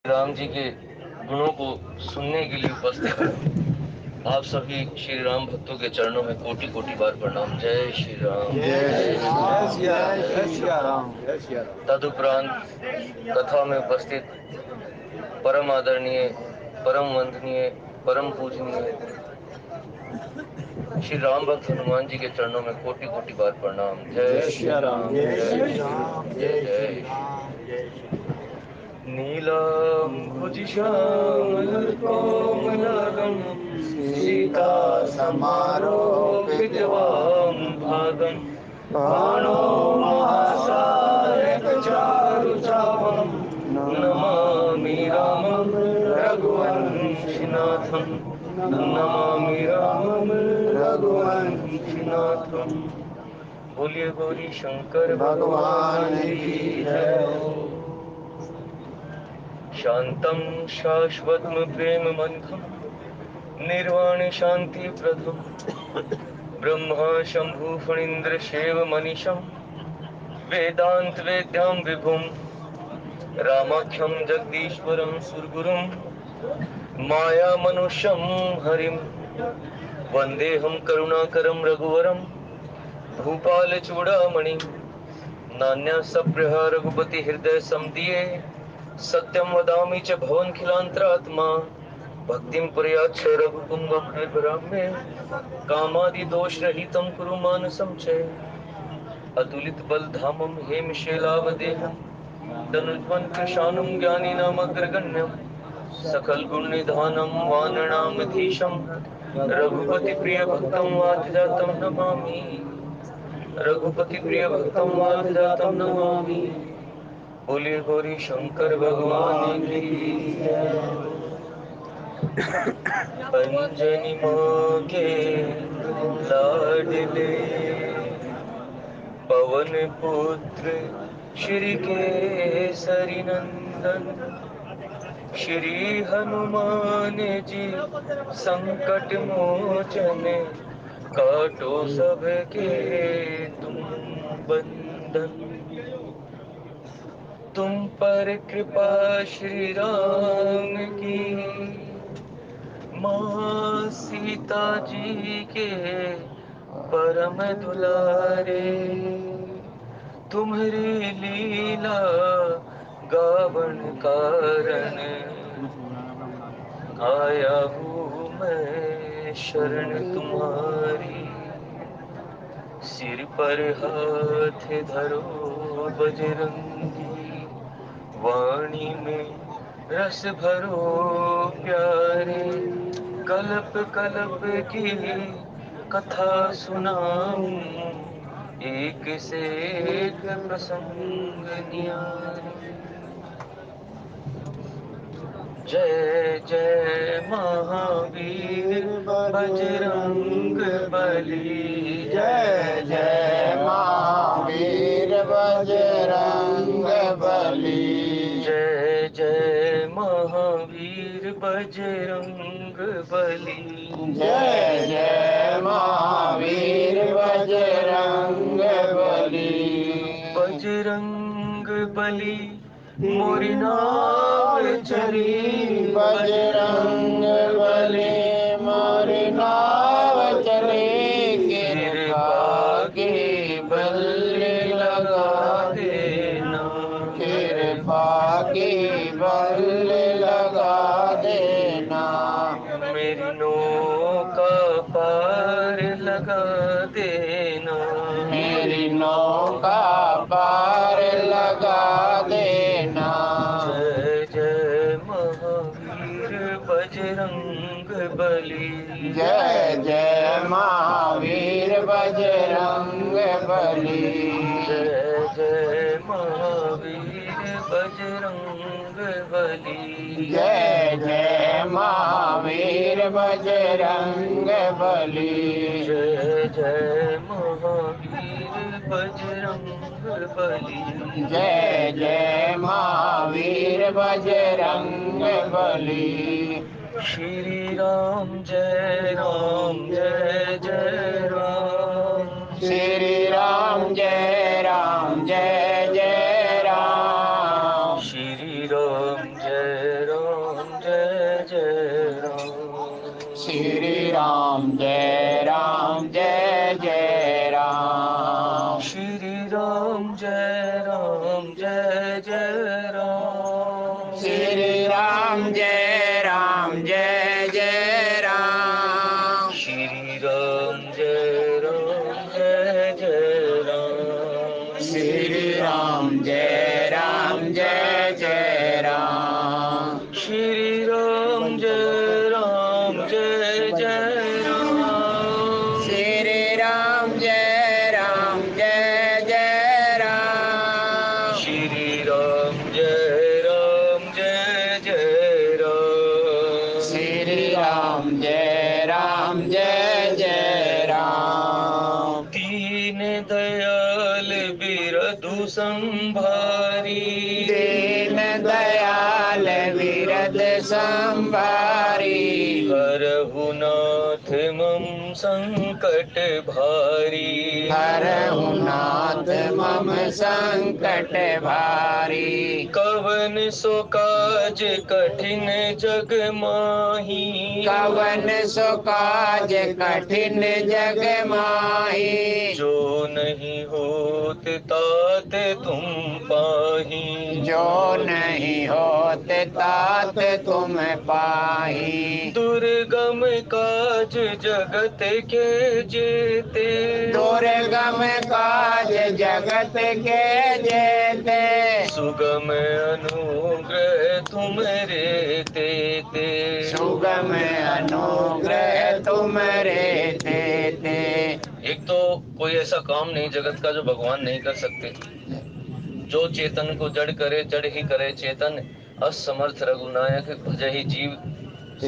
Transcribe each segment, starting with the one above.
राम जी के गुणों को सुनने के लिए उपस्थित हैं। आप सभी श्री राम भक्तों के चरणों में कोटि कोटि बार प्रणाम। जय श्री राम। जय श्री राम, जय सिया राम, जय सिया राम। तदुपरांत कथा में उपस्थित परम आदरणीय, परम वंदनीय, परम पूजनीय श्री राम भक्त हनुमान जी के चरणों में कोटि कोटि बार प्रणाम। जय जय श्री सिया राम, राम, जय जय श्री श्री राम, राम, जय जय श्री जय। राम, जय श्री राम। नीलांबुज श्यामल कोमलांगं सीता समारोपितवाम भागं बाणो महासायक चारुचापं नमामि रामं रघुवंशनाथं। नमामि रामं रघुवंशनाथं। बोलिए गौरी शंकर भगवान की जय। शांतं शाश्वतं प्रेममन्त्रं निर्वाण शांति प्रदं ब्रह्मा शंभु फणीन्द्र शेव मनीषं वेदांत वेद्यां विभुं रामाख्यं जगदीश्वरं सुरगुरुं माया मनुष्यं हरिं वन्देऽहं करुणाकरं रघुवरं भूपाल चूड़ामणि नान्या सप्रिय रघुपति हृदय समदीये सत्यं वदामि च भवन खिलांतरात्मा भक्तिं पुरयाच्छ रघुपुंगव निर्भराम्ये कामादि दोष रहितं कुरु मानसं च अतुलित बल धामं हेम शैलावदेहं तनुज्वं कृशानं ज्ञानी नामग्रगण्यं सकल गुण निधानं वानरामधीशं रघुपति प्रिय भक्तं वात जातं नमामि। रघुपति प्रिय भक्तं वात जातं नमामि। बोलिए गौरी शंकर भगवान की जय। अंजनी मां के लाडले पवन पुत्र श्री केसरी नंदन श्री हनुमान जी संकट मोचन काटो सबके तुम बंधन। तुम पर कृपा श्री राम की माँ सीता जी के परम दुलारे तुम्हारी लीला गावन कारण आया हूँ मैं शरण तुम्हारी। सिर पर हाथ धरो बजरंगी वाणी में रस भरो प्यारे कलप कलप की कथा सुनाऊं एक से एक प्रसंग नियारे। जय जय महावीर बजरंग बली। जय जय महावीर बजरंग बली। जय जय महावीर बजरंग बली। जय जय महावीर बजरंग बली। बजरंग बली मोरी नाव चली। बजरंग बली मोरी नाव चली। कृपा की बल लगा देना। कृपा की बल लगा देना। मेरी नौका पार लगा देना। मेरी नौका पार लगा देना। जय जय महावीर बजरंग बली। जय जय महावीर बजरंग बली। जय जय महावीर बजरंग बली। जय जय महावीर बजरंग बली। जय जय महावीर बजरंग बली। जय जय महावीर बजरंग बली। श्री राम जय जय राम। श्री राम जय जय राम। श्री राम जय श्री राम जय जय राम। श्री राम जय जय राम। श्री राम जय जय राम। श्री राम जय जय राम। श्री राम जय जय राम। श्री राम जय जय राम। श्री राम जय जय राम। श्री राम जय जय राम। श्री राम जय राम। दीन दयाल बिरधु संभारी। दीन दयाल विरद संभारी। हरहु नाथ मम संकट भारी। हरहु नाथ मम संकट भारी। कवन सो काज कठिन जग माही। कवन सो काज कठिन जग माही। जो नहीं होत तात तुम पाही। जो नहीं होत तात तुम पाही। दुर्गम काज जगत के जेते। दुर्गम काज जगत के जेते। सुगम अनुग्रह तुम रे ते। सुगम अनुग्रह तुम रे ते। एक तो कोई ऐसा काम नहीं जगत का जो भगवान नहीं कर सकते। जो चेतन को जड़ करे जड़ ही करे चेतन। असमर्थ रघुनायक भजहि जीव। तो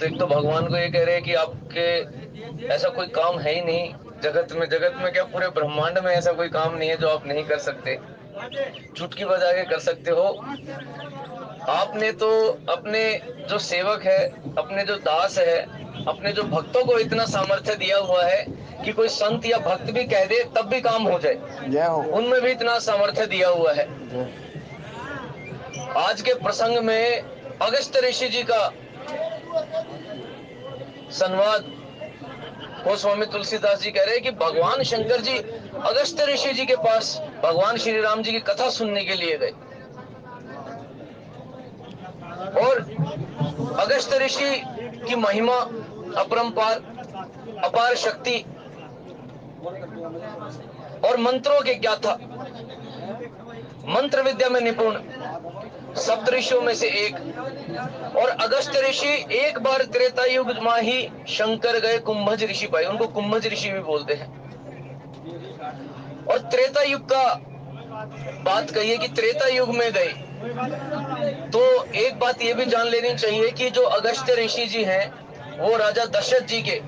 एक तो भगवान को ये कह रहे हैं कि आपके ऐसा कोई काम है ही नहीं जगत में क्या पूरे ब्रह्मांड में ऐसा कोई काम नहीं है जो आप नहीं कर सकते। चुटकी बजा के कर सकते हो। आपने तो अपने जो सेवक है, अपने जो दास है, अपने जो भक्तों को इतना सामर्थ्य दिया हुआ है कि कोई संत या भक्त भी कह दे तब भी काम हो जाए। उनमें भी इतना सामर्थ्य दिया हुआ है। आज के प्रसंग में अगस्त्य ऋषि जी का संवाद गोस्वामी तुलसीदास जी कह रहे हैं कि भगवान शंकर जी अगस्त्य ऋषि जी के पास भगवान श्री राम जी की कथा सुनने के लिए गए। और अगस्त्य ऋषि की महिमा अपरंपार, अपार शक्ति और मंत्रों के ज्ञाता, मंत्र विद्या में निपुण, सप्त ऋषियों में से एक। और अगस्त्य ऋषि एक बार त्रेता युग में ही शंकर गए कुंभज ऋषि पाए। उनको कुंभज ऋषि भी बोलते हैं। और त्रेता युग का बात कहिए कि त्रेता युग में गए तो एक बात ये भी जान लेनी चाहिए कि जो अगस्त्य ऋषि जी हैं वो राजा दशरथ जी के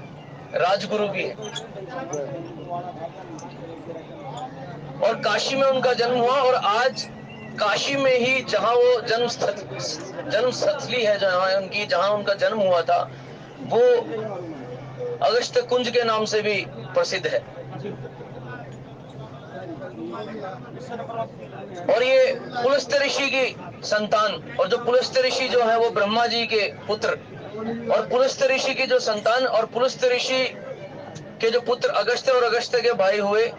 राजगुरु भी हैं। और काशी में उनका जन्म हुआ। और आज काशी में ही जहां वो जन्म स्थली है, जहां उनका जन्म हुआ था, वो अगस्त्य कुंज के नाम से भी प्रसिद्ध है। और ये पुलस्त्य ऋषि की संतान, और जो पुलस्त्य ऋषि जो है वो ब्रह्मा जी के पुत्र, और पुलस्त्य ऋषि की जो संतान और पुलस्त्य ऋषि के जो पुत्र अगस्त्य और अगस्त्य के भाई हुए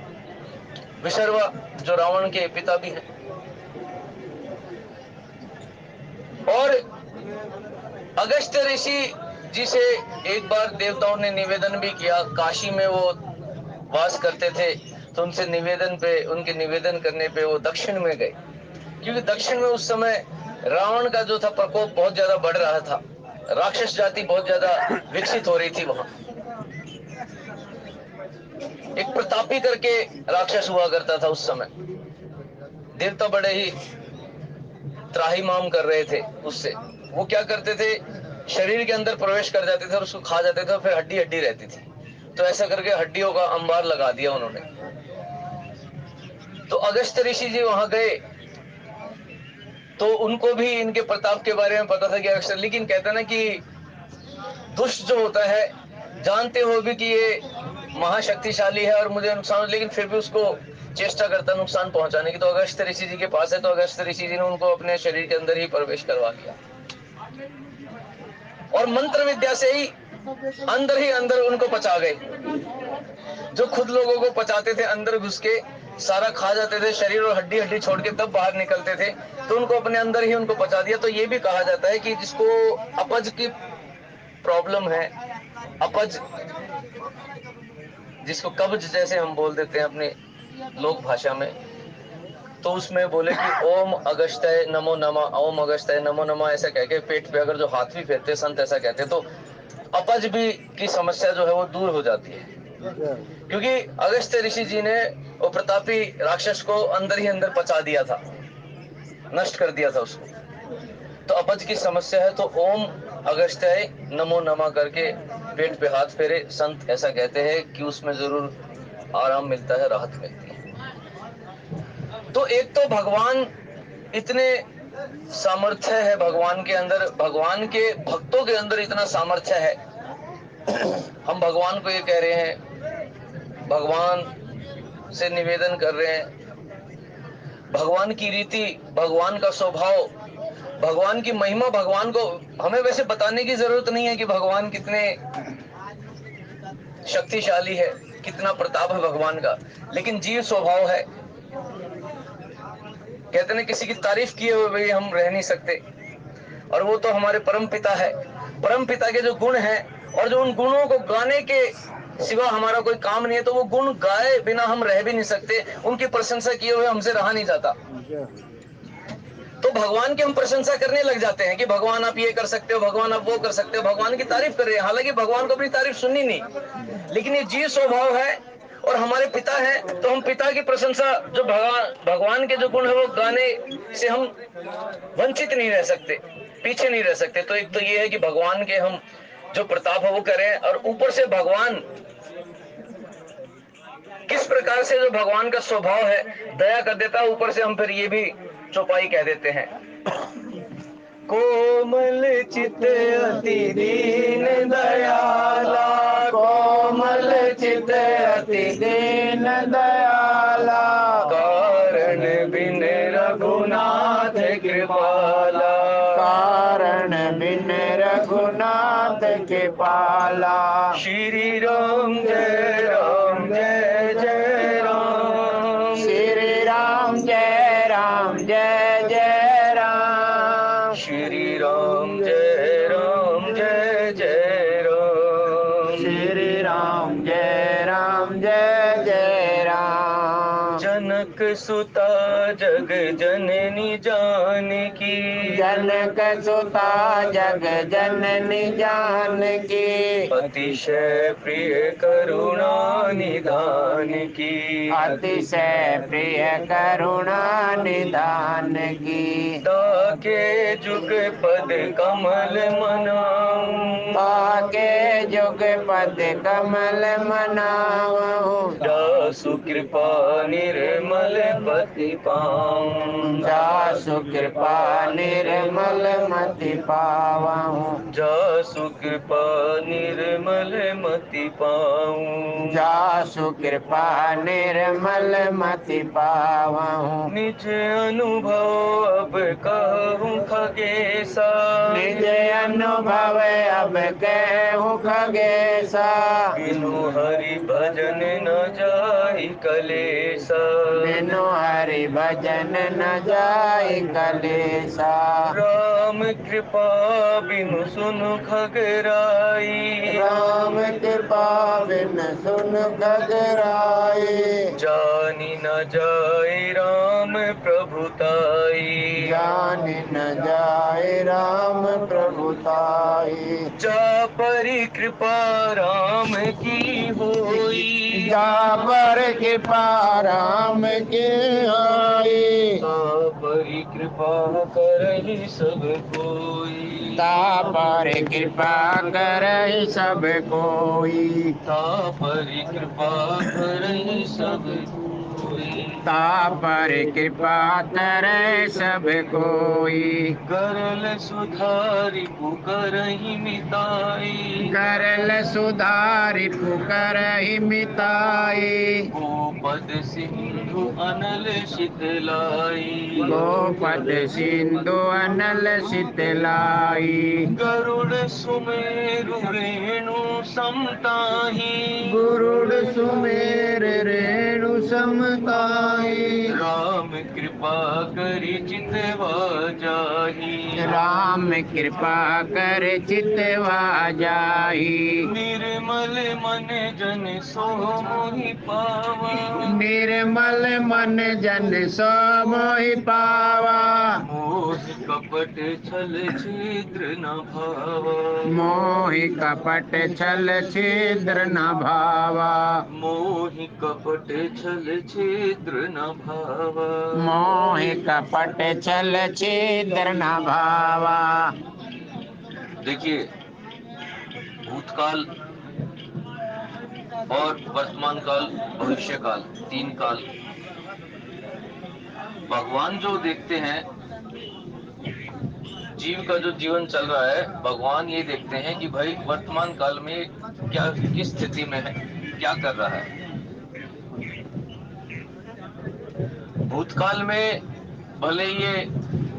विशर्वा, जो रावण के पिता भी हैं। और अगस्त्य ऋषि जी से एक बार देवताओं ने निवेदन भी किया। काशी में वो वास करते थे तो उनसे उनके निवेदन करने पे वो दक्षिण में गए, क्योंकि दक्षिण में उस समय रावण का जो था प्रकोप बहुत ज्यादा बढ़ रहा था। राक्षस जाति बहुत ज्यादा विकसित हो रही थी वहां। एक प्रतापी करके राक्षस हुआ करता था उस समय। देवता बड़े ही त्राहिमाम कर रहे थे उससे। वो क्या करते थे, शरीर के अंदर प्रवेश कर जाते थे और उसको खा जाते थे और फिर हड्डी हड्डी रहती थी। तो ऐसा करके हड्डियों का अंबार लगा दिया उन्होंने। तो अगस्त्य ऋषि जी वहां गए तो उनको भी इनके प्रताप के बारे में पता था कि अगस्त्य, लेकिन कहते ना कि दुष्ट जो होता है जानते हो भी कि ये महाशक्तिशाली है और मुझे नुकसान, लेकिन फिर भी उसको चेष्टा करता नुकसान पहुंचाने की। तो अगस्त्य ऋषि जी के पास है तो अगस्त्य ऋषि जी ने उनको अपने शरीर के अंदर ही प्रवेश करवा दिया। और मंत्र विद्या से ही अंदर उनको पचा गए। जो खुद लोगों को पचाते थे, अंदर घुस के सारा खा जाते थे, शरीर और हड्डी हड्डी छोड़ के तब बाहर निकलते थे, तो उनको अपने अंदर ही उनको पचा दिया। तो ये भी कहा जाता है कि जिसको अपच की प्रॉब्लम है, अपच जिसको कब्ज जैसे हम बोल देते हैं अपने लोक भाषा में, तो उसमें बोले कि ओम अगस्त्य नमो नमः, ओम अगस्त्य नमो नमः ऐसा कह के पेट पे अगर जो हाथ भी फेरते संत ऐसा कहते, तो अपच भी की समस्या जो है वो दूर हो जाती है। क्योंकि अगस्त्य ऋषि जी ने वो प्रतापी राक्षस को अंदर ही अंदर पचा दिया था, नष्ट कर दिया था उसको। तो अपच की समस्या है तो ओम अगस्त्य नमो नमः करके पेट पे हाथ फेरे, संत ऐसा कहते हैं कि उसमें जरूर आराम मिलता है, राहत मिलती है। तो एक तो भगवान इतने सामर्थ्य है, भगवान के अंदर, भगवान के भक्तों के अंदर इतना सामर्थ्य है। हम भगवान को ये कह रहे हैं, भगवान से निवेदन कर रहे हैं, भगवान की रीति, भगवान का स्वभाव, भगवान की महिमा, भगवान को हमें वैसे बताने की जरूरत नहीं है कि भगवान कितने शक्तिशाली है, कितना प्रताप है भगवान का, लेकिन जीव स्वभाव है। कहते हैं किसी की तारीफ किए हुए भी हम रह नहीं सकते, और वो तो हमारे परम पिता है। परम पिता के जो गुण हैं, और जो उन गुणों को गाने के सिवा हमारा कोई काम नहीं है, तो वो गुण गाए बिना हम रह भी नहीं सकते, उनकी प्रशंसा किए हुए हमसे रहा नहीं जाता। तो भगवान की हम प्रशंसा करने लग जाते हैं कि भगवान आप ये कर सकते हो, भगवान आप वो कर सकते हो, भगवान की तारीफ कर रहे हैं, हालांकि भगवान को अपनी तारीफ सुननी नहीं। लेकिन ये जीव स्वभाव है और हमारे पिता है, तो हम पिता की प्रशंसा, जो भगवान के जो गुण है वो गाने से हम वंचित नहीं रह सकते, पीछे नहीं रह सकते। तो एक तो ये है कि भगवान के हम जो प्रताप है वो करें, और ऊपर से भगवान किस प्रकार से जो भगवान का स्वभाव है दया कर देता है, ऊपर से हम फिर ये भी चौपाई कह देते हैं, कोमल चित अति दीन दयाला, कोमल चित अति दीन दयाला, कारण बिन रघुनाथ कृपाला, कारण बिन रघुनाथ कृपाला। श्री राम जय राम जय जय राम, श्री राम जय राम जय जय राम, श्री राम जय राम जय जय राम, श्री राम जय राम जय जय राम। जनक सुता जग जननी जानकी, जनक सुता जग जननी जानकी, अतिशय प्रिय करुणा निधान की, अतिशय प्रिय करुणा निधान की। ताके जुग पद कमल मनाऊं, ताके जुग पद कमल मनाऊं, जासु कृपा निर्मल पति पाऊं, जासु कृपा निर्मल मति पावऊं, जासु कृपा निर्मल मति पाऊं, जासु कृपा निर्मल मति पावऊं। निज अनुभव अब कहूँ खगेसा, निज अनुभव अब कहूँ खगेसा, बिनु हरि भजन न जाहि कलेसा, बिनु हरि भजन न जाय कलेसा। राम कृपा बिनु सुनु खगराई, राम कृपा बिन सुन खगराई, जानी न जाय राम प्रभुताई, जानि न जाय राम प्रभुताई। जा परि कृपा राम की होई, जा पर कृपा राम के आई, ता परि कृपा करहि सब कोई, ता पर कृपा करहि सब कोई, ता परि कृपा करहि सब कोई, ता पर कृपा करे सब कोई। करल सुधारि पुकारहि मिताई, करल सुधारि पुकारहि मिताई, गोप गोपद सिंधु अनल शीतलाई, गोपद सिंधु अनल शीतलाई, गरुड़ सुमेरु रेणु समताही, गुरुड़ सुमेर रेणु समताई, राम कृपा करि चितवा जाही, राम कृपा कर चितवा जाही, निर्मल मन जन सो मोहि पावा, निर्मल मन जन सो मोहि पावा, मोह कपट छल छिद्र न भावा, मोहि कपट छल छिद्र न भावा, मोहि कपट छल छिद्र न भावा, मोहि कपट छल छिद्र न भावा। देखिए, भूतकाल और वर्तमान काल, भविष्य काल, तीन काल भगवान जो देखते हैं, जीव का जो जीवन चल रहा है, भगवान ये देखते हैं कि भाई वर्तमान काल में क्या, किस स्थिति में है, क्या कर रहा है। भूतकाल में भले ये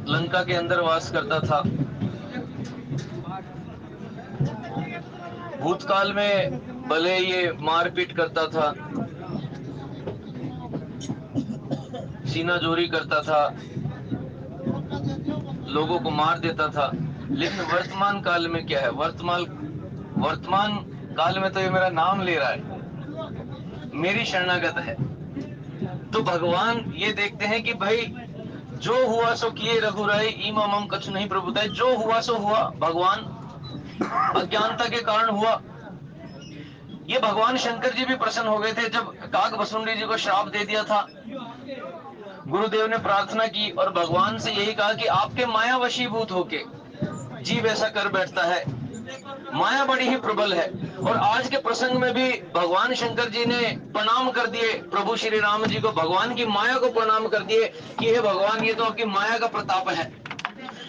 लंका के अंदर वास करता था, भूतकाल में भले ये मारपीट करता था, सीना जोरी करता था, लोगों को मार देता था, लेकिन वर्तमान काल में क्या है? वर्तमान काल में तो ये मेरा नाम ले रहा है, मेरी शरणागत है। तो भगवान ये देखते हैं कि भाई जो हुआ सो किए रघुराई, ईमा मम कछु नहीं प्रभुताई, जो हुआ सो हुआ, भगवान अज्ञानता के कारण हुआ। ये भगवान शंकर जी भी प्रसन्न हो गए थे जब काक भसुंडी जी को श्राप दे दिया था। गुरुदेव ने प्रार्थना की और भगवान से यही कहा कि आपके माया वशीभूत होके जीव ऐसा कर बैठता है, माया बड़ी ही प्रबल है। और आज के प्रसंग में भी भगवान शंकर जी ने प्रणाम कर दिए प्रभु श्री राम जी को, भगवान की माया को प्रणाम कर दिए कि हे भगवान, ये तो आपकी माया का प्रताप है,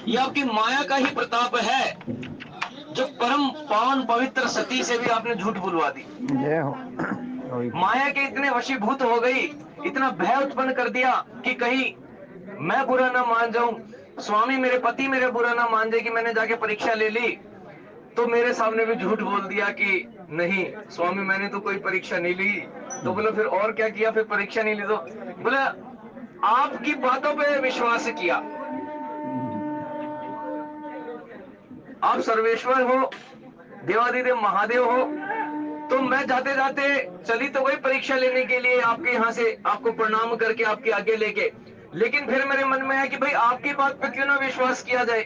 ये आपकी माया का ही प्रताप है, जो परम पावन पवित्र सती से भी आपने झूठ बुलवा दी। जय हो। माया के इतने वशीभूत हो गई, इतना भय उत्पन्न कर दिया कि कहीं मैं बुरा ना मान जाऊं, स्वामी मेरे पति मेरे बुरा ना मान जाए कि मैंने जाके परीक्षा ले ली, तो मेरे सामने भी झूठ बोल दिया कि नहीं स्वामी मैंने तो कोई परीक्षा नहीं ली। तो बोला फिर और क्या किया, फिर परीक्षा नहीं ली तो बोला आपकी बातों पे विश्वास किया, आप सर्वेश्वर हो, देवादिदेव महादेव हो, तो मैं जाते जाते चली तो वही परीक्षा लेने के लिए आपके यहाँ से आपको प्रणाम करके आपके आगे लेके, लेकिन फिर मेरे मन में है कि भाई आपकी बात पे क्यों ना विश्वास किया जाए,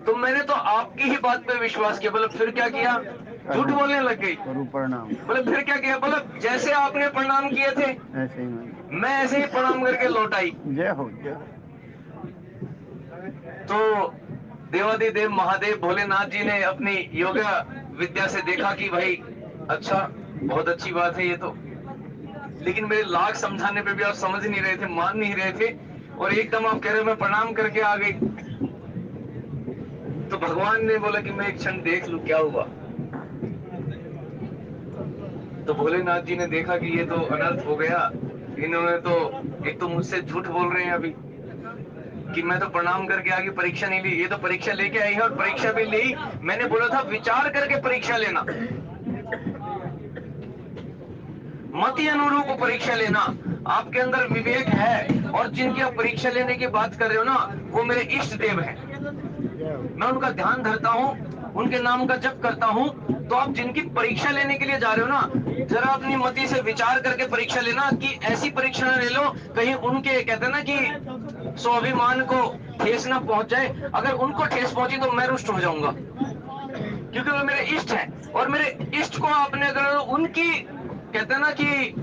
तो मैंने तो आपकी ही बात पे विश्वास किया। बोले फिर क्या किया, झूठ बोलने लग गई। प्रणाम। बोले फिर क्या किया, बोले जैसे आपने प्रणाम किए थे ऐसे ही मैं ऐसे ही प्रणाम करके लौट आई। जय हो, जय हो। तो देवादिदेव महादेव भोलेनाथ जी ने अपनी योगा विद्या से देखा कि भाई अच्छा बहुत अच्छी बात है ये तो, लेकिन मेरे लाख समझाने पे भी आप समझ नहीं रहे थे, मान नहीं रहे थे, और एकदम आप कह रहे मैं प्रणाम करके आ गई। तो भगवान ने बोला कि मैं एक क्षण देख लूं क्या हुआ। तो भोलेनाथ जी ने देखा कि ये तो अनर्थ हो गया, इन्होंने तो एक तो मुझसे झूठ बोल रहे हैं अभी कि मैं तो प्रणाम करके आगे परीक्षा नहीं ली, ये तो परीक्षा लेके आई है और परीक्षा भी ली। मैंने बोला था विचार करके परीक्षा लेना, मति अनुरूप परीक्षा लेना, आपके अंदर विवेक है, और जिनकी आप परीक्षा लेने की बात कर रहे हो ना वो मेरे इष्ट देव हैं, मैं उनका ध्यान धरता हूँ, उनके नाम का जप करता हूँ। तो आप जिनकी परीक्षा लेने के लिए जा रहे हो ना, जरा अपनी मति से विचार करके परीक्षा लेना कि ऐसी परीक्षा न ले लो कहीं उनके कहते हैं ना कि स्वाभिमान को ठेस ना पहुंच जाए। अगर उनको ठेस पहुंची तो मैं रुष्ट हो जाऊंगा, क्योंकि वो मेरे इष्ट हैं, और मेरे इष्ट को आपने अगर उनकी कहते हैं ना कि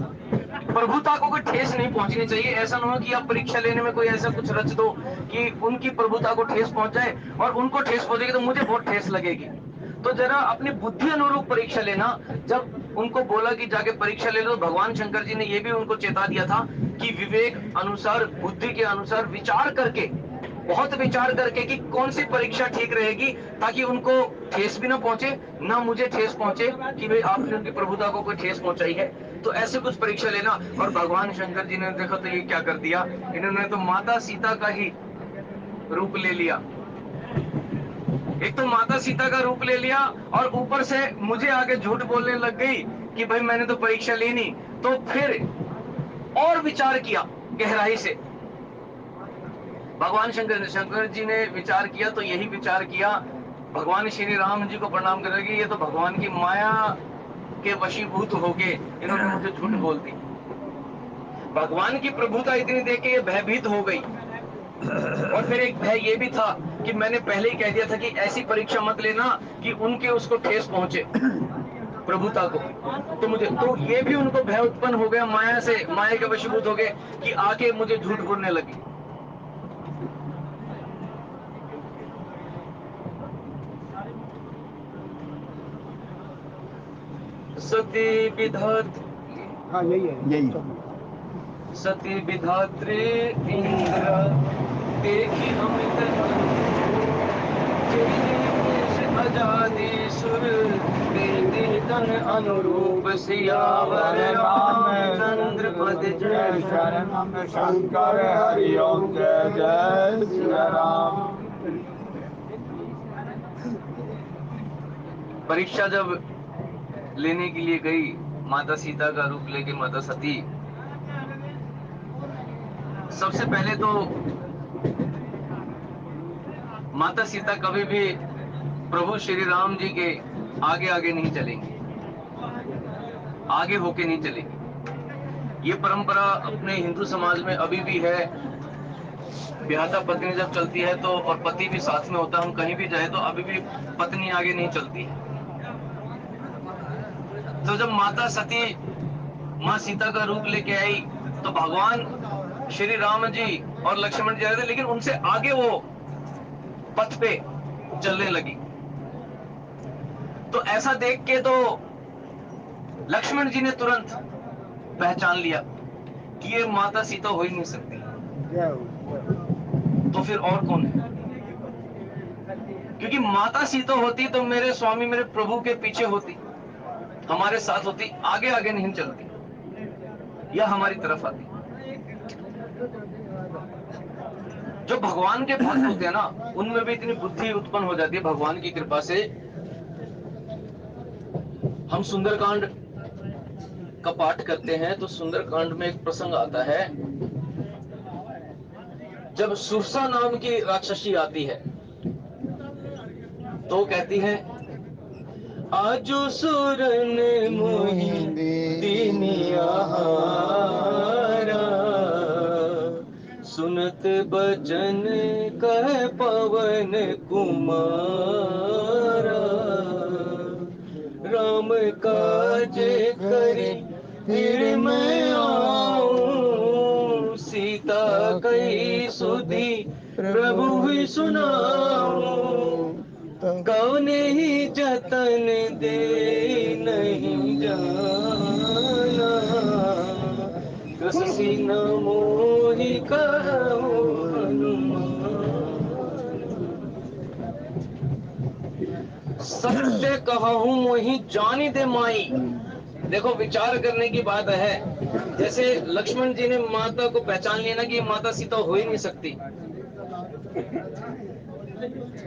प्रभुता को कोई ठेस नहीं पहुंचनी चाहिए। ऐसा ना हो कि आप परीक्षा लेने में कोई ऐसा कुछ रच दो कि उनकी प्रभुता को ठेस पहुंच जाए, और उनको ठेस पहुंचेगी तो मुझे बहुत ठेस लगेगी। तो जरा अपनी बुद्धि अनुरूप परीक्षा लेना। जब उनको बोला कि जाके परीक्षा ले लो, भगवान शंकर जी ने यह भी उनको चेता दिया था कि विवेक अनुसार, बुद्धि के अनुसार विचार करके, बहुत विचार करके कि कौन सी परीक्षा ठीक रहेगी, ताकि उनको ठेस भी ना पहुंचे, ना मुझे ठेस पहुंचे कि भाई आपने उनकी प्रभुता को कोई ठेस पहुंचाई है। तो ऐसे कुछ परीक्षा लेना। और भगवान शंकर जी ने देखो तो ये क्या कर दिया, इन्होंने तो माता सीता का ही रूप ले लिया। एक तो माता सीता का रूप ले लिया और ऊपर से मुझे आगे झूठ बोलने लग गई कि भाई मैंने तो परीक्षा ली नहीं। तो फिर और विचार किया गहराई से। भगवान शंकर जी ने विचार किया तो यही विचार किया, भगवान श्री राम जी को प्रणाम करेगी, ये तो भगवान की माया के वशीभूत होके इन्होंने मुझे झूठ बोल दी। भगवान की प्रभुता इतनी देख के ये भयभीत हो गई। और फिर एक भय ये भी था कि मैंने पहले ही कह दिया था कि ऐसी परीक्षा मत लेना कि उनके उसको ठेस पहुंचे प्रभुता को। तो मुझे तो ये भी उनको भय उत्पन्न हो गया, माया से, माया के वशीभूत हो गए कि आके मुझे झूठ बोलने लगी। सती विधात, हाँ यही है, यही। सती विधात्री इंद्र देखी हम आजादी सुर देती तन अनुरूप सियावर रामचंद्र पद जय शरणम शंकर हरि ओम जय जय श्री राम। परीक्षा जब लेने के लिए गई, माता सीता का रूप लेके माता सती, सबसे पहले तो माता सीता कभी भी प्रभु श्री राम जी के आगे आगे नहीं चलेंगी, आगे होके नहीं चलेंगी। ये परंपरा अपने हिंदू समाज में अभी भी है। विधाता पत्नी जब चलती है तो, और पति भी साथ में होता है, हम कहीं भी जाए तो अभी भी पत्नी आगे नहीं चलती है। तो जब माता सती माँ सीता का रूप लेके आई तो भगवान श्री राम जी और लक्ष्मण जी आए थे, लेकिन उनसे आगे वो पथ पे चलने लगी। तो ऐसा देख के तो लक्ष्मण जी ने तुरंत पहचान लिया कि ये माता सीता हो ही नहीं सकती, तो फिर और कौन है? क्योंकि माता सीता होती तो मेरे स्वामी मेरे प्रभु के पीछे होती, हमारे साथ होती, आगे आगे नहीं चलती या हमारी तरफ आती। जो भगवान के भक्त होते हैं ना, उनमें भी इतनी बुद्धि उत्पन्न हो जाती है भगवान की कृपा से। हम सुंदरकांड का पाठ करते हैं तो सुंदरकांड में एक प्रसंग आता है, जब सुरसा नाम की राक्षसी आती है तो कहती है, आजो सुरन मोहि दीनी आहारा, सुनत बचन कह पवन कुमारा, राम काज करी फिर मैं आऊं, सीता कई सुधी प्रभु ही सुनाऊं, कौन ही जतन दे नहीं जाना, कृषि न मोहि कहूं हनुमान, सत्य कहूं मोहि जानी दे माई। देखो विचार करने की बात है। जैसे लक्ष्मण जी ने माता को पहचान लिया ना कि माता सीता हो ही नहीं सकती,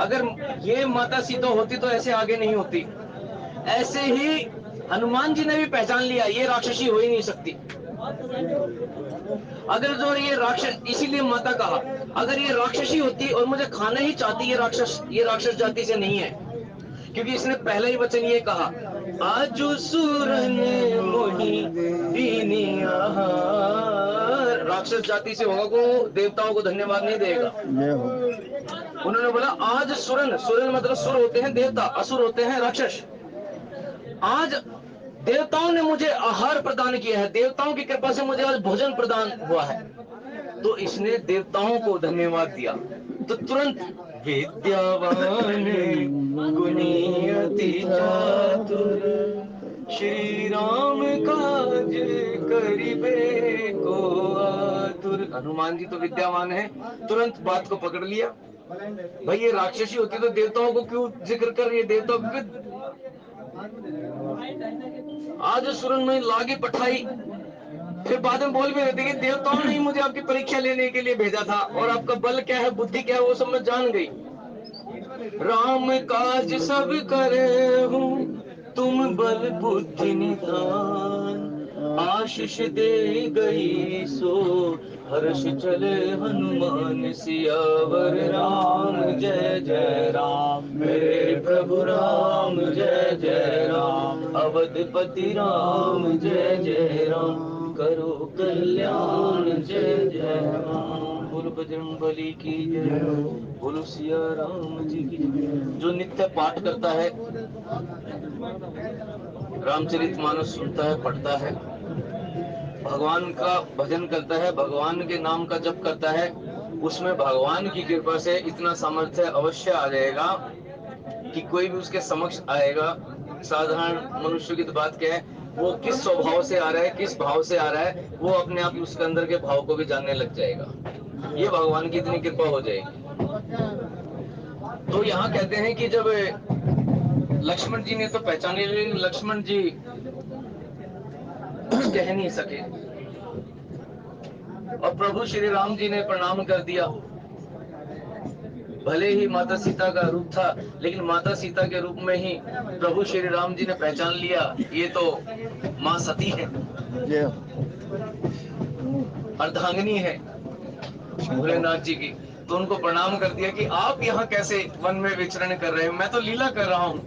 अगर ये माता सीता होती तो ऐसे आगे नहीं होती। ऐसे ही हनुमान जी ने भी पहचान लिया ये राक्षसी हो ही नहीं सकती। अगर जो ये राक्षस, इसीलिए माता कहा, अगर ये राक्षसी होती और मुझे खाना ही चाहती, ये राक्षस जाति से नहीं है, क्योंकि इसने पहले ही वचन ये कहा, आजु सूरन मोहि दीनी आहार। राक्षस जाति से होगा को देवताओं को धन्यवाद नहीं देगा। उन्होंने बोला आज सुरन, सुरन मतलब सुर होते हैं देवता, असुर होते हैं राक्षस। आज देवताओं ने मुझे आहार प्रदान किया है, देवताओं की कृपा से मुझे आज भोजन प्रदान हुआ है, तो इसने देवताओं को धन्यवाद दिया। तो तुरंत विद्यावान गुणी अति चातुर, श्री राम काज करिबे को आतुर। हनुमान जी तो विद्यावान है, तुरंत बात को पकड़ लिया। भाई ये राक्षसी होती तो देवताओं को क्यों जिक्र कर रही है, देवता आज सुरन में लागे पठाई, फिर बाद में बोल भी रहे थे कि देवताओं ने ही मुझे आपकी परीक्षा लेने के लिए भेजा था, और आपका बल क्या है, बुद्धि क्या है, वो सब मैं जान गई। राम काज सब करे हूँ, तुम बल बुद्धि निधान। आशीष दे गई सो हर्ष चले हनुमान, सियावर राम जय जय राम, मेरे प्रभु राम जय जय राम, अवधपति राम जय जय राम, करो कल्याण जय जय राम। बोलो बजरंगबली की जय, बोलो सिया राम जी की जय। जो नित्य पाठ करता है, रामचरितमानस सुनता है, पढ़ता है, भगवान का भजन करता है, भगवान के नाम का जप करता है, उसमें भगवान की कृपा से इतना सामर्थ्य अवश्य आ जाएगा कि कोई भी उसके समक्ष आएगा। साधारण मनुष्य की तो बात क्या है, वो किस स्वभाव से आ रहा है, किस भाव से आ रहा है, वो अपने आप ही उसके अंदर के भाव को भी जानने लग जाएगा। ये भगवान की इतनी कृपा हो जाएगी। तो यहाँ कहते हैं कि जब लक्ष्मण जी ने तो पहचान लिया, लेकिन लक्ष्मण जी कुछ कह नहीं सके, और प्रभु श्री राम जी ने प्रणाम कर दिया। भले ही माता सीता का रूप था, लेकिन माता सीता के रूप में ही प्रभु श्री राम जी ने पहचान लिया, ये तो माँ सती है, अर्धांगिनी है भोलेनाथ जी की। तो उनको प्रणाम कर दिया कि आप यहाँ कैसे वन में विचरण कर रहे हैं, मैं तो लीला कर रहा हूँ,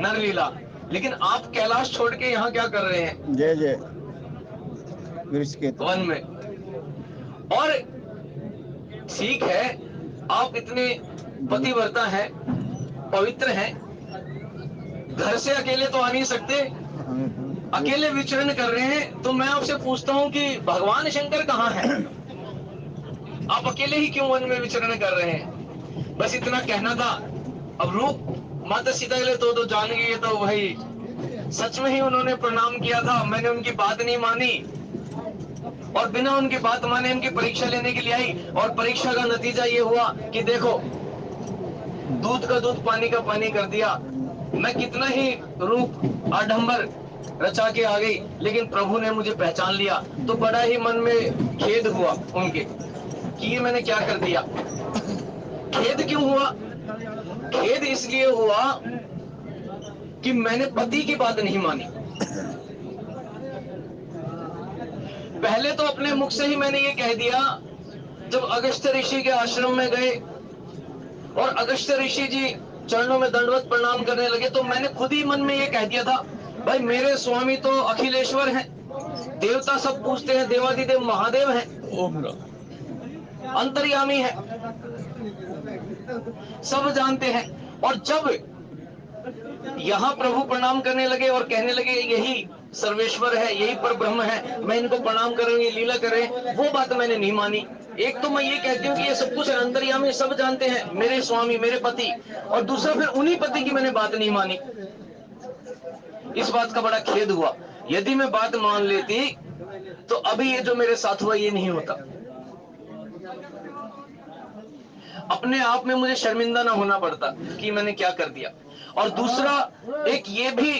नर लीला, लेकिन आप कैलाश छोड़ के यहाँ क्या कर रहे हैं जय जय वन में। और ठीक है, आप इतने पतिव्रता हैं, पवित्र हैं, घर से अकेले तो आ नहीं सकते, अकेले विचरण कर रहे हैं, तो मैं आपसे पूछता हूं कि भगवान शंकर कहाँ हैं? आप अकेले ही क्यों वन में विचरण कर रहे हैं? बस इतना कहना था। अब रूप माता सीता के लिए तो जान गई, तो वही सच में ही उन्होंने प्रणाम किया था, मैंने उनकी बात नहीं मानी, और बिना उनकी बात माने उनकी परीक्षा लेने के लिए आई, और परीक्षा का नतीजा ये हुआ कि देखो, दूध का दूध पानी का पानी कर दिया। मैं कितना ही रूप आडंबर रचा के आ गई, लेकिन प्रभु ने मुझे पहचान लिया, तो बड़ा ही मन में खेद हुआ उनके कि ये मैंने क्या कर दिया। खेद क्यों हुआ? खेद इसलिए हुआ कि मैंने पति की बात नहीं मानी। पहले तो अपने मुख से ही मैंने ये कह दिया, जब अगस्त्य ऋषि के आश्रम में गए और अगस्त्य ऋषि जी चरणों में दंडवत प्रणाम करने लगे, तो मैंने खुद ही मन में ये कह दिया था, भाई मेरे स्वामी तो अखिलेश्वर हैं, देवता सब पूछते हैं, देवादिदेव महादेव हैं, अंतर्यामी है, सब जानते हैं। और जब यहाँ प्रभु प्रणाम करने लगे और कहने लगे यही सर्वेश्वर है, यही पर ब्रह्म है, मैं इनको प्रणाम कर रही हूँ, ये लीला कर रहे हैं, वो बात मैंने नहीं मानी। एक तो मैं ये कहती हूँ कि ये सब कुछ अंतर्यामी, सब जानते हैं, मेरे स्वामी, मेरे पति, और दूसरा फिर उन्हीं पति की मैंने बात नहीं मानी। इस बात का बड़ा खेद हुआ। यदि मैं बात मान लेती तो अभी ये जो मेरे साथ हुआ ये नहीं होता। अपने आप में मुझे शर्मिंदा ना होना पड़ता कि मैंने क्या कर दिया। और दूसरा एक ये भी,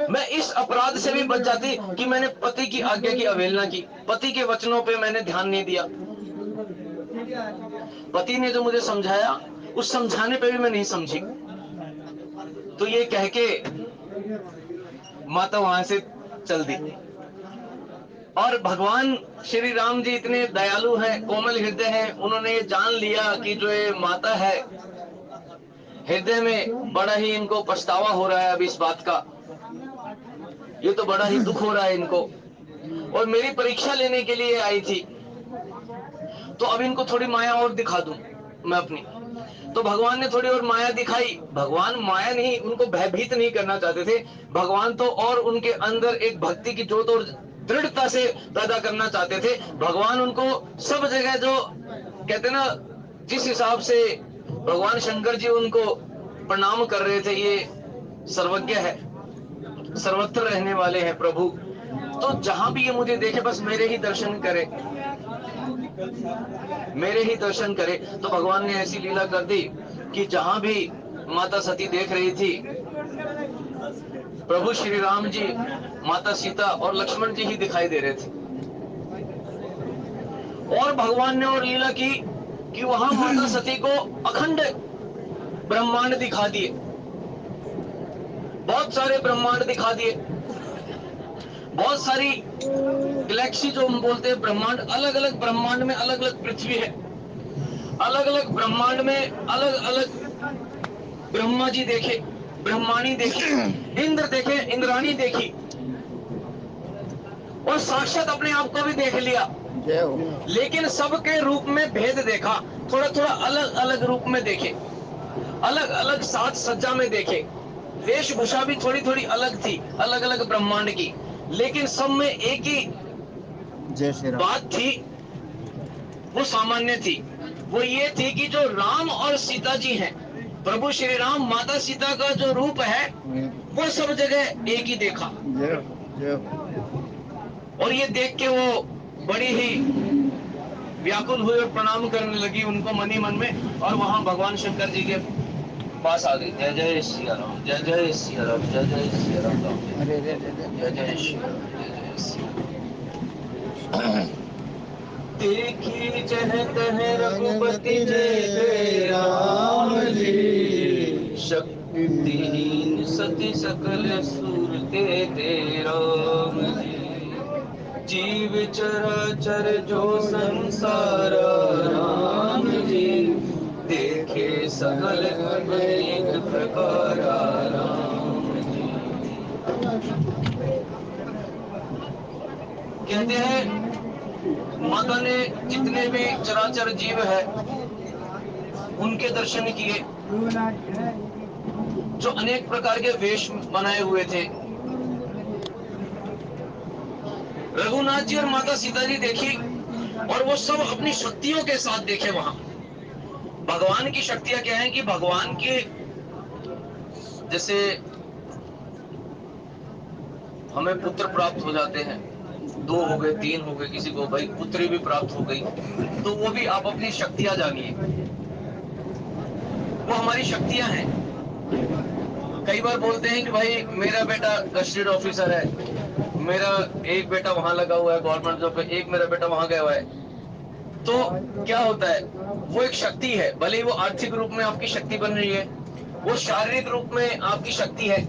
मैं इस अपराध से भी बच जाती कि मैंने पति की आज्ञा की अवहेलना की, पति के वचनों पे मैंने ध्यान नहीं दिया। पति ने जो मुझे समझाया, उस समझाने पे भी मैं नहीं समझी, तो ये कह के माता वहां से चल दी। और भगवान श्री राम जी इतने दयालु हैं, कोमल हृदय हैं, उन्होंने ये जान लिया कि जो ये माता है, हृदय में बड़ा ही इनको पछतावा हो रहा है अब इस बात का, ये तो बड़ा ही दुख हो रहा है इनको, और मेरी परीक्षा लेने के लिए आई थी, तो अब इनको थोड़ी माया और दिखा दूं मैं अपनी। तो भगवान ने थोड़ी और माया दिखाई। भगवान माया नहीं, उनको भयभीत नहीं करना चाहते थे, भगवान तो और उनके अंदर एक भक्ति की जोत और दृढ़ता से पैदा करना चाहते थे। भगवान उनको सब जगह, जो कहते ना, जिस हिसाब से भगवान शंकर जी उनको प्रणाम कर रहे थे, ये सर्वज्ञ है, सर्वत्र रहने वाले हैं प्रभु, तो जहां भी ये मुझे देखे बस मेरे ही दर्शन करे, मेरे ही दर्शन करे। तो भगवान ने ऐसी लीला कर दी कि जहां भी माता सती देख रही थी, प्रभु श्री राम जी, माता सीता और लक्ष्मण जी ही दिखाई दे रहे थे। और भगवान ने और लीला की कि वहां माता सती को अखंड ब्रह्मांड दिखा दिए, बहुत सारे ब्रह्मांड दिखा दिए, बहुत सारी गैलेक्सी जो हम बोलते हैं ब्रह्मांड, अलग अलग ब्रह्मांड में अलग अलग पृथ्वी है, अलग अलग ब्रह्मांड में अलग अलग ब्रह्मा जी देखे, ब्रह्माणी देखी, इंद्र देखे, इंद्राणी देखी, और साक्षात अपने आप को भी देख लिया। लेकिन सबके रूप में भेद देखा, थोड़ा थोड़ा अलग अलग रूप में देखे, अलग अलग साज सज्जा में देखे, वेशभूषा भी थोड़ी थोड़ी अलग थी, अलग अलग ब्रह्मांड की, लेकिन सब में एक ही बात थी, वो सामान्य थी। वो ये थी कि जो राम और सीता जी हैं, प्रभु श्री राम, माता सीता का जो रूप है वो सब जगह एक ही देखा। और ये देख के वो बड़ी ही व्याकुल हुई और प्रणाम करने लगी उनको मन ही मन में, और वहां भगवान शंकर जी के पास आ गई। जय जय सिया राम, जय जय सिया राम, जय जय सिया राम, जय जय श्री राम, जय जय सिया राम। देखी जह तह रघुपति जय राम जी, शक्तिहीन सति सकल सुर ते राम जी। जीव चराचर जो संसार राम जी, देखे सकल अनेक प्रकार राम जी। कहते हैं माता ने जितने भी चराचर जीव है उनके दर्शन किए, जो अनेक प्रकार के वेश बनाए हुए थे। रघुनाथ जी और माता सीता जी देखी, और वो सब अपनी शक्तियों के साथ देखे। वहां भगवान की शक्तियां क्या है कि भगवान के जैसे हमें पुत्र प्राप्त हो जाते हैं, 2 हो गए, 3 हो गए, किसी को भाई पुत्री भी प्राप्त हो गई, तो वो भी आप अपनी शक्तियां जानिए, वो हमारी शक्तियां हैं। कई बार बोलते हैं कि भाई मेरा बेटा गस्टेड ऑफिसर है, मेरा एक बेटा वहां लगा हुआ है गवर्नमेंट जॉब पे, एक मेरा बेटा वहां गया हुआ है, तो क्या होता है, वो एक शक्ति है, भले ही वो आर्थिक रूप में आपकी शक्ति बन रही है, वो शारीरिक रूप में आपकी शक्ति है,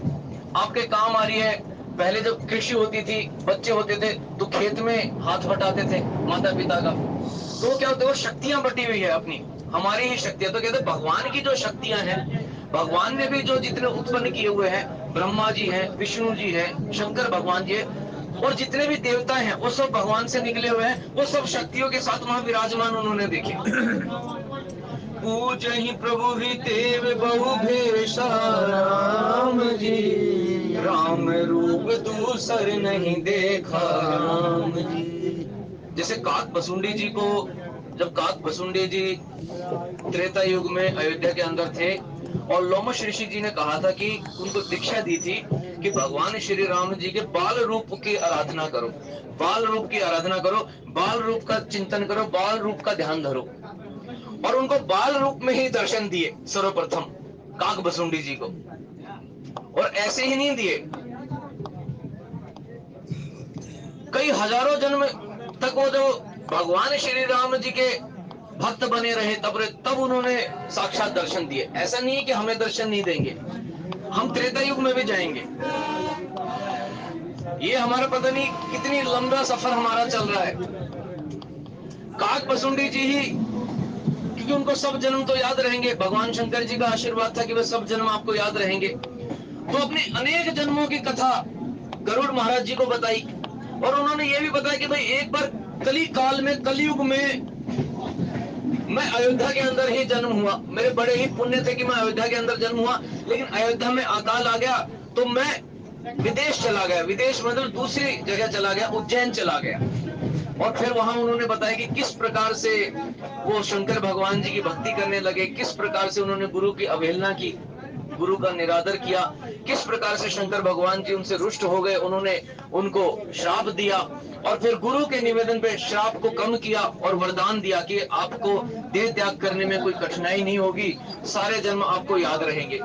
आपके काम आ रही है। पहले जब कृषि होती थी, बच्चे होते थे तो खेत में हाथ बटाते थे माता पिता का, तो क्या होता है, वो शक्तियां बटी हुई है अपनी, हमारी ही शक्तियां। तो कहते भगवान की जो शक्तियां हैं, भगवान ने भी जो जितने उत्पन्न किए हुए हैं, ब्रह्मा जी हैं, विष्णु जी हैं, शंकर भगवान जी है, और जितने भी देवता हैं वो सब भगवान से निकले हुए हैं, वो सब शक्तियों के साथ वहां विराजमान उन्होंने देखे। पूजहि प्रभु ही देव बहु भेषा राम जी, राम रूप दूसर नहीं देखा राम जी। जैसे काक बसुंडी जी को, जब काक बसुंडी जी त्रेता युग में अयोध्या के अंदर थे, और लोमश ऋषि जी ने कहा था कि उनको दीक्षा दी थी कि भगवान श्री राम जी के बाल रूप की आराधना करो, बाल रूप की आराधना करो, बाल रूप का चिंतन करो, बाल रूप का ध्यान धरो, और उनको बाल रूप में ही दर्शन दिए सर्वप्रथम काक बसुंडी जी को। और ऐसे ही नहीं दिए, कई हजारों जन्म तक वो जो भगवान श्री राम जी के भक्त बने रहे, तब उन्होंने साक्षात दर्शन दिए। ऐसा नहीं है कि हमें दर्शन नहीं देंगे, हम त्रेता युग में भी जाएंगे। ये हमारा पता नहीं कितनी लंबा सफर हमारा चल रहा है। काक बसुंडी जी ही, क्योंकि उनको सब जन्म तो याद रहेंगे, भगवान शंकर जी का आशीर्वाद था कि वह सब जन्म आपको याद रहेंगे, तो अपने अनेक जन्मों की कथा गरुड़ महाराज जी को बताई, और उन्होंने ये भी बताया कि भाई एक बार कली काल में, कलयुग में मैं अयोध्या के अंदर ही जन्म हुआ, मेरे बड़े ही पुण्य थे कि मैं अयोध्या के अंदर जन्म हुआ, लेकिन अयोध्या में अकाल आ गया तो मैं विदेश चला गया, विदेश मतलब दूसरी जगह चला गया, उज्जैन चला गया। और फिर वहां उन्होंने बताया कि किस प्रकार से वो शंकर भगवान जी की भक्ति करने लगे, किस प्रकार से उन्होंने गुरु की अवहेलना की, गुरु का निरादर किया, किस प्रकार से शंकर भगवान जी उनसे रुष्ट हो गए, उन्होंने उनको श्राप दिया और फिर गुरु के निवेदन पे श्राप को कम किया और वरदान दिया कि आपको देह त्याग करने में कोई कठिनाई नहीं होगी, सारे जन्म आपको याद रहेंगे।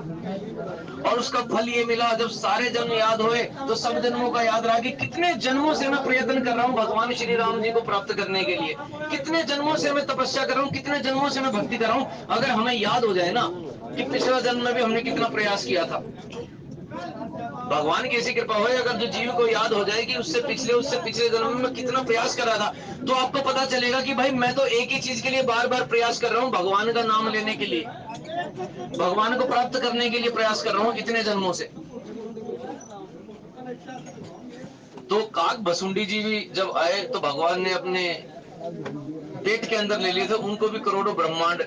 और उसका फल ये मिला, जब सारे जन्म याद हुए तो सब जन्मों का याद रहा कि कितने जन्मों से मैं प्रयत्न कर रहा हूं भगवान श्री राम जी को प्राप्त करने के लिए, कितने जन्मों से मैं तपस्या कर रहा हूं, कितने जन्मों से मैं भक्ति कर रहा हूं। अगर हमें याद हो जाए ना कि पिछला जन्म में भी हमने कितना प्रयास किया था, भगवान की ऐसी कृपा हो, अगर जो जीव को याद हो जाए कि उससे पिछले जन्म में मैं कितना प्रयास कर रहा था, तो आपको पता चलेगा कि भाई मैं तो एक ही चीज के लिए बार बार प्रयास कर रहा हूं, भगवान का नाम लेने के लिए, भगवान को प्राप्त करने के लिए प्रयास कर रहा हूं इतने जन्मों से। तो काक बसुंडी जी भी जब आए तो भगवान ने अपने पेट के अंदर ले लिए थे, उनको भी करोड़ों ब्रह्मांड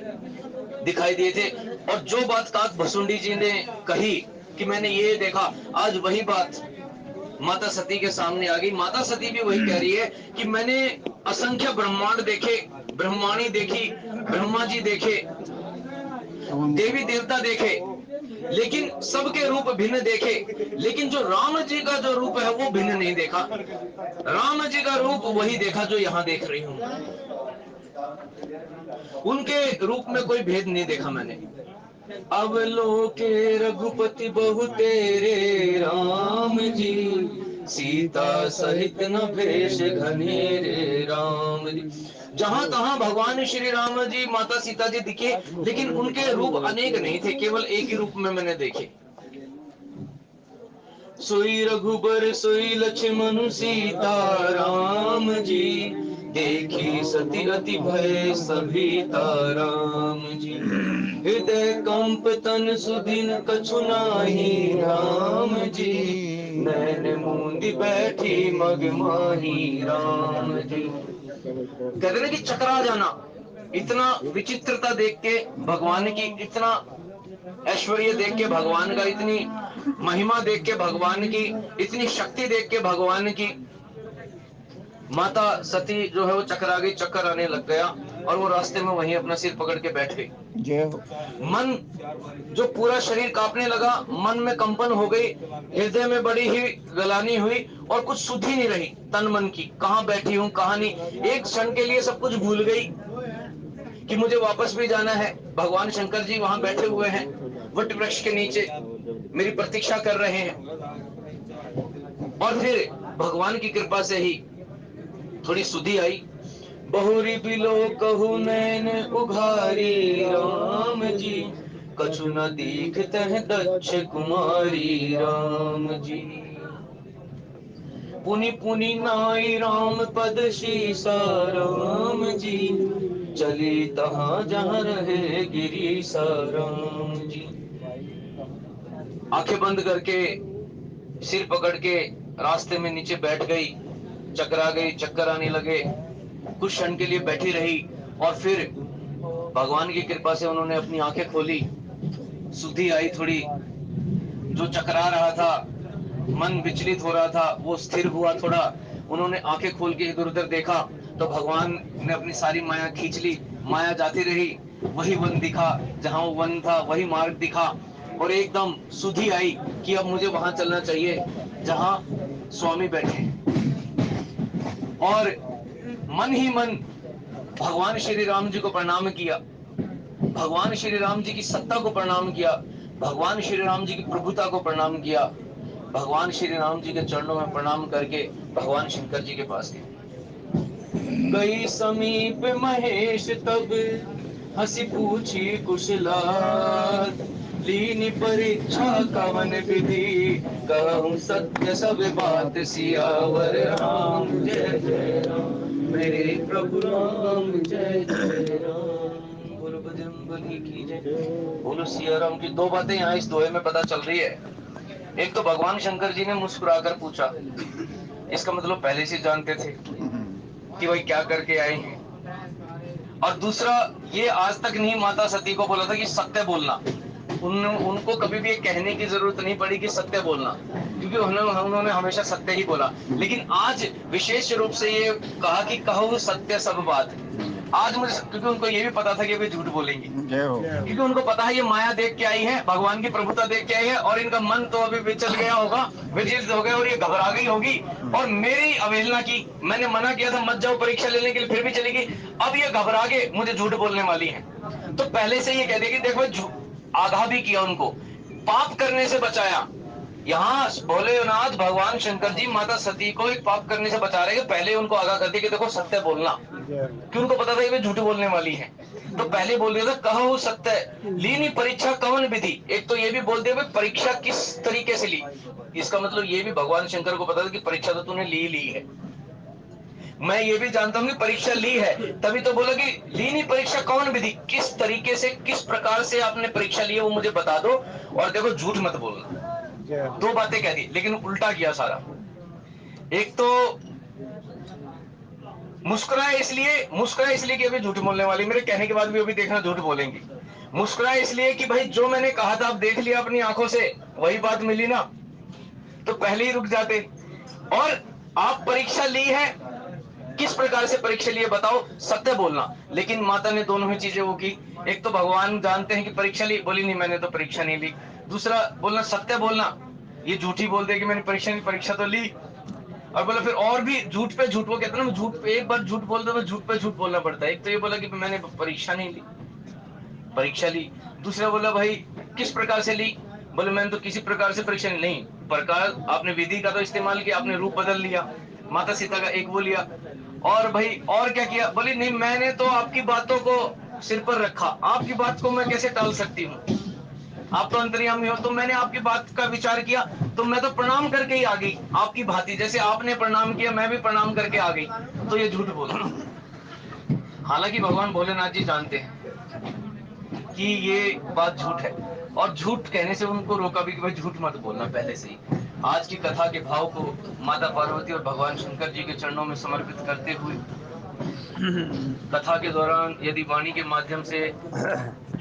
दिखाई दिए थे। और जो बात काक बसुंडी जी ने कही कि मैंने ये देखा, आज वही बात माता सती के सामने आ गई। माता सती भी वही कह रही है कि मैंने असंख्य ब्रह्मांड देखे, ब्रह्माणी देखी, ब्रह्मा जी देखे, देवी देवता देखे, लेकिन सबके रूप भिन्न देखे, लेकिन जो राम जी का जो रूप है वो भिन्न नहीं देखा। राम जी का रूप वही देखा जो यहां देख रही हूं, उनके रूप में कोई भेद नहीं देखा मैंने। अवलोके रघुपति बहु तेरे राम जी, सीता सहित न भेष घनेरे राम जी। जहां तहां भगवान श्री राम जी माता सीता जी दिखे, लेकिन उनके रूप अनेक नहीं थे, केवल एक ही रूप में मैंने देखे। सोई रघुबर सोई लक्ष्मण सीता राम जी, देखी सती अति भय सभीता राम जी। हृदय कंप तन सुदिन कछु नाही राम जी, नैन मूंदी बैठी मग माही राम जी। कहते ना कि चकरा जाना, इतना विचित्रता देख के भगवान की, इतना ऐश्वर्य देख के भगवान का, इतनी महिमा देख के भगवान की, इतनी शक्ति देख के भगवान की, माता सती जो है वो चकरा गई, चक्कर आने लग गया और वो रास्ते में वहीं अपना सिर पकड़ के बैठ गई। मन जो पूरा शरीर कांपने लगा, मन में कंपन हो गई, हृदय में बड़ी ही गलानी हुई और कुछ सुध ही नहीं रही तन मन की, कहां बैठी हूं कहां नहीं। एक क्षण के लिए सब कुछ भूल गई कि मुझे वापस भी जाना है। भगवान शंकर जी वहां बैठे हुए हैं वट वृक्ष के नीचे, मेरी प्रतीक्षा कर रहे हैं। और फिर भगवान की कृपा से ही थोड़ी सुधि आई। बहुरी बिलो कहू नैन उघारी राम जी, कछु न दीखत है दक्ष कुमारी राम जी। पुनि पुनि नाई राम पद शीसा राम जी, चली तहां जहां रहे गिरीसा राम जी। आंखें बंद करके सिर पकड़ के रास्ते में नीचे बैठ गई, चकरा गई, चक्कर आने लगे, कुछ क्षण के लिए बैठी रही और फिर भगवान की कृपा से उन्होंने अपनी आंखें खोली, सुधि आई थोड़ी, जो चकरा रहा था, मन विचलित हो रहा था, वो स्थिर हुआ थोड़ा। उन्होंने आंखें खोल के इधर उधर देखा तो भगवान ने अपनी सारी माया खींच ली, माया जाती रही, वही वन दिखा, जहां वो वन था वही मार्ग दिखा और एकदम सुधि आई कि अब मुझे वहां चलना चाहिए जहां स्वामी बैठे। और मन ही मन भगवान श्री राम जी को प्रणाम किया, भगवान श्री राम जी की सत्ता को प्रणाम किया, भगवान श्री राम जी की प्रभुता को प्रणाम किया, भगवान श्री राम जी के चरणों में प्रणाम करके भगवान शंकर जी के पास गए। गई समीप महेश तब हंसी पूछी कुशलात, लीनी परीक्षा कवन विधि, कहूं सत्य सब बात सियावर राम जय जय राम, मेरे प्रभु राम जय जय राम। बोलो बजरंगबली की जय, बोलो सिया राम की। दो बातें यहाँ इस दोहे में पता चल रही है। एक तो भगवान शंकर जी ने मुस्कुराकर पूछा, इसका मतलब पहले से जानते थे कि भाई क्या करके आए हैं। और दूसरा, ये आज तक नहीं माता सती को बोला था कि सत्य बोलना, उनको कभी भी ये कहने की जरूरत नहीं पड़ी कि सत्य बोलना, क्योंकि उन्होंने हमेशा सत्य ही बोला। लेकिन आज विशेष रूप से ये कहा कि कहो सत्य सब बात, आज मुझे, क्योंकि उनको ये भी पता था कि वे झूठ बोलेंगे, जय हो। क्योंकि उनको पता है ये माया देख के आई है, भगवान की प्रभुता देख के आई है, और इनका मन तो अभी विचल गया होगा, विचलित हो गया, और ये घबरा गई होगी, और मेरी अवहेलना की, मैंने मना किया था मत जाओ परीक्षा लेने के लिए, फिर भी चली गई, अब ये घबरा के मुझे झूठ बोलने वाली है। तो पहले से ये कह देगी, देखो आगाह भी किया उनको, पाप करने से बचाया। यहाँ भोलेनाथ भगवान शंकर जी माता सती को एक पाप करने से बचा रहे हैं, पहले उनको आगाह कर दिया कि देखो सत्य बोलना, कि उनको पता था कि वे झूठ बोलने वाली है, तो पहले बोल दिया था कहो सत्य, लीनी परीक्षा कवन विधि। एक तो ये भी बोल दिया परीक्षा किस तरीके से ली, इसका मतलब ये भी भगवान शंकर को पता था कि परीक्षा तो तूने ली है, मैं ये भी जानता हूं कि परीक्षा ली है, तभी तो बोला कि लीनी परीक्षा कौन विधि, किस तरीके से किस प्रकार से आपने परीक्षा ली है वो मुझे बता दो, और देखो झूठ मत बोलना। दो बातें कह दी, लेकिन उल्टा किया सारा। एक तो मुस्कुराए इसलिए कि अभी झूठ बोलने वाली, मेरे कहने के बाद भी अभी देखना झूठ बोलेंगी। मुस्कुराए इसलिए कि भाई जो मैंने कहा था आप देख लिया अपनी आंखों से, वही बात मिली ना, तो पहले ही रुक जाते। और आप परीक्षा ली है, किस प्रकार से परीक्षा लिए बताओ, सत्य बोलना। लेकिन माता ने दोनों ही चीजें वो की, एक तो भगवान जानते हैं कि परीक्षा ली, बोली नहीं मैंने तो परीक्षा नहीं ली। दूसरा बोलना सत्य बोलना, ये झूठी बोल दे कि मैंने परीक्षा नहीं, परीक्षा तो ली। और बोला फिर और भी झूठ पे झूठ, वो कहते हैं ना झूठ पे एक बार झूठ बोल दो तो झूठ पे झूठ बोलना पड़ता है। एक तो ये बोला कि मैंने परीक्षा नहीं ली, परीक्षा ली। दूसरा बोला भाई किस प्रकार से ली, बोले मैंने तो किसी प्रकार से परीक्षा नहीं, प्रकार आपने विधि का तो इस्तेमाल किया, आपने रूप बदल लिया, माता सीता का एक वो लिया। और भाई और क्या किया, बोली नहीं मैंने तो आपकी बातों को सिर पर रखा, आपकी बात को मैं कैसे टाल सकती हूँ, आप तो अंतर्यामी हो, तो मैंने आपकी बात का विचार किया, तो मैं तो प्रणाम करके ही आ गई आपकी भांति, जैसे आपने प्रणाम किया मैं भी प्रणाम करके आ गई, तो ये झूठ बोला। हालांकि भगवान भोलेनाथ जी जानते हैं कि ये बात झूठ है, और झूठ कहने से उनको रोका भी कि भाई झूठ मत बोलना पहले से ही। आज की कथा के भाव को माता पार्वती और भगवान शंकर जी के चरणों में समर्पित करते हुए, कथा के दौरान यदि वाणी के माध्यम से,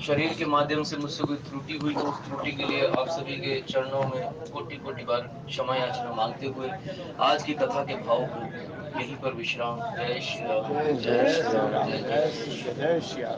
शरीर के माध्यम से मुझसे कोई त्रुटि हुई तो उस त्रुटि के लिए आप सभी के चरणों में कोटि कोटि बार क्षमा याचना मांगते हुए आज की कथा के भाव को यहीं पर विश्राम। जय श्री राम, जय श्री राम, जय जय श्री राम। जय श्री राम।